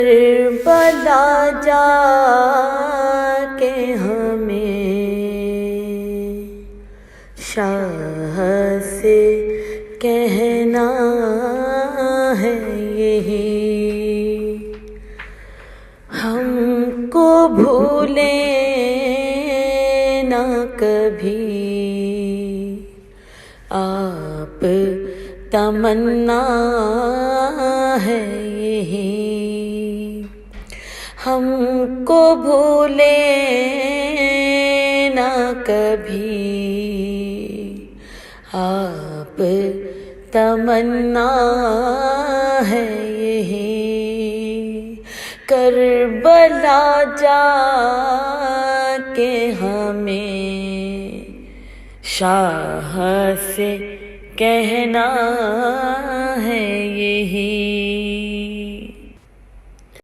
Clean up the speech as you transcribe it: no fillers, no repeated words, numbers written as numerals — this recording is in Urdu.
کربلا جا کے ہمیں شاہ سے کہنا ہے یہی، ہم کو بھولیں نہ کبھی آپ تمنا ہے یہی، ہم کو بھولیں نہ کبھی آپ تمنا ہے یہی، کربلا جا کے ہمیں شاہ سے کہنا ہے یہی۔